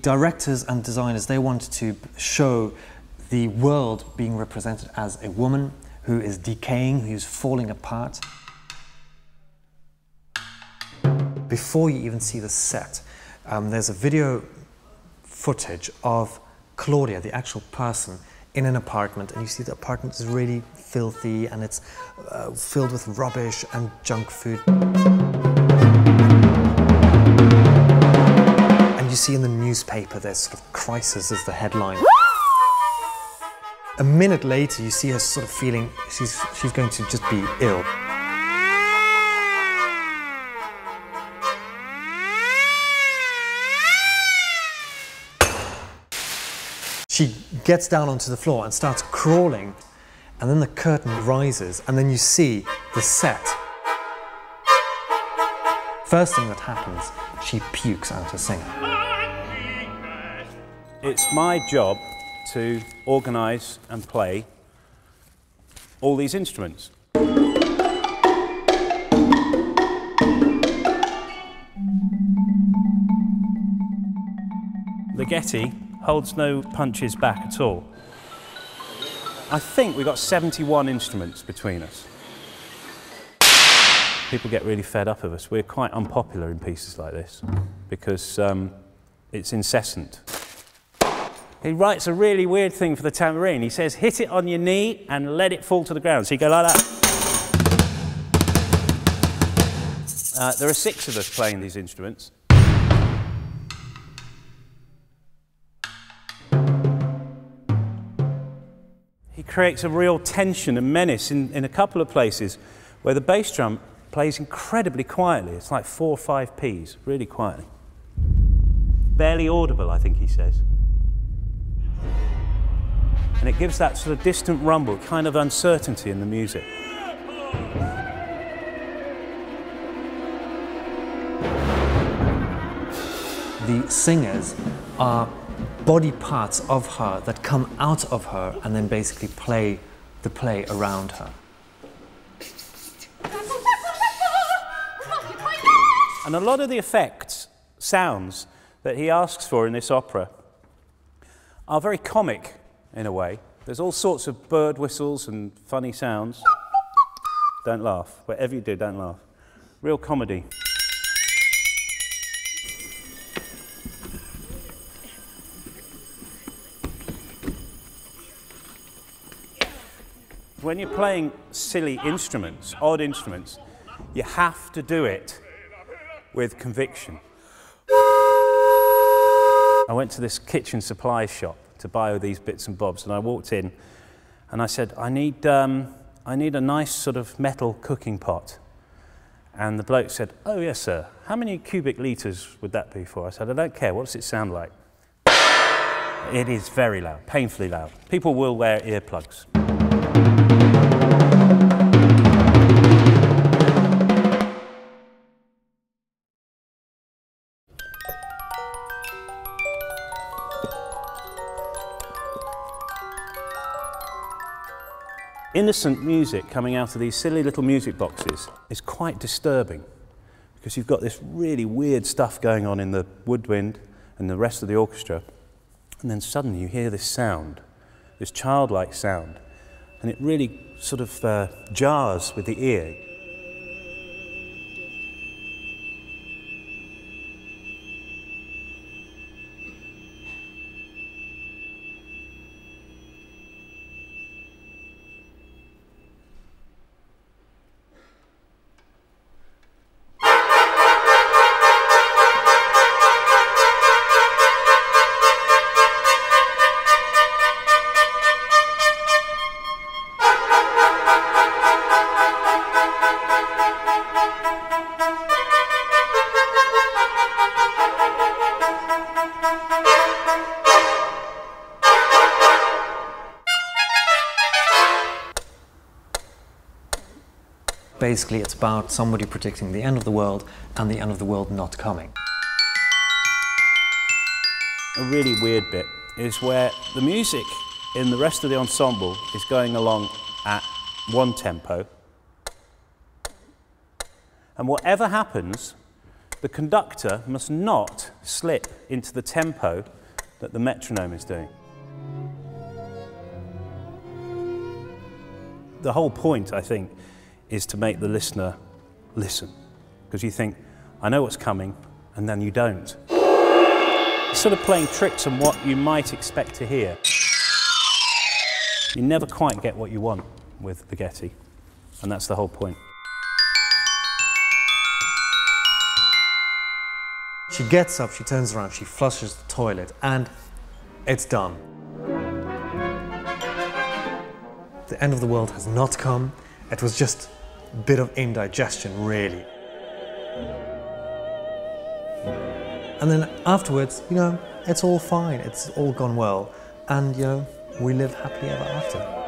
directors and designers, they wanted to show the world being represented as a woman who is decaying, who's falling apart. Before you even see the set, there's a video footage of Claudia, the actual person, in an apartment, and you see the apartment is really filthy and it's filled with rubbish and junk food. And you see in the newspaper there's sort of crisis as the headline. A minute later you see her sort of feeling she's going to just be ill. She gets down onto the floor and starts crawling, and then the curtain rises, and then you see the set. First thing that happens, she pukes out a singer. It's my job to organise and play all these instruments. The Getty holds no punches back at all. I think we've got 71 instruments between us. People get really fed up of us. We're quite unpopular in pieces like this because it's incessant. He writes a really weird thing for the tambourine. He says, hit it on your knee and let it fall to the ground. So you go like that. There are 6 of us playing these instruments. He creates a real tension and menace in a couple of places where the bass drum plays incredibly quietly. It's like 4 or 5 Ps, really quietly. Barely audible, I think he says. And it gives that sort of distant rumble, kind of uncertainty in the music. The singers are body parts of her that come out of her and then basically play the play around her. And a lot of the effects, sounds, that he asks for in this opera are very comic in a way. There's all sorts of bird whistles and funny sounds. Don't laugh. Whatever you do, don't laugh. Real comedy. When you're playing silly instruments, odd instruments, you have to do it with conviction. I went to this kitchen supply shop to buy all these bits and bobs, and I walked in and I said, I need a nice sort of metal cooking pot. And the bloke said, oh yes sir, how many cubic litres would that be for? I said, I don't care, what does it sound like? It is very loud, painfully loud. People will wear earplugs. Innocent music coming out of these silly little music boxes is quite disturbing because you've got this really weird stuff going on in the woodwind and the rest of the orchestra, and then suddenly you hear this sound, this childlike sound, and it really sort of jars with the ear. Basically, it's about somebody predicting the end of the world and the end of the world not coming. A really weird bit is where the music in the rest of the ensemble is going along at one tempo, and whatever happens, the conductor must not slip into the tempo that the metronome is doing. The whole point, I think, is to make the listener listen. Because you think, I know what's coming, and then you don't. It's sort of playing tricks on what you might expect to hear. You never quite get what you want with spaghetti, and that's the whole point. She gets up, she turns around, she flushes the toilet, and it's done. The end of the world has not come. It was just a bit of indigestion, really. And then afterwards, you know, it's all fine, it's all gone well, and, you know, we live happily ever after.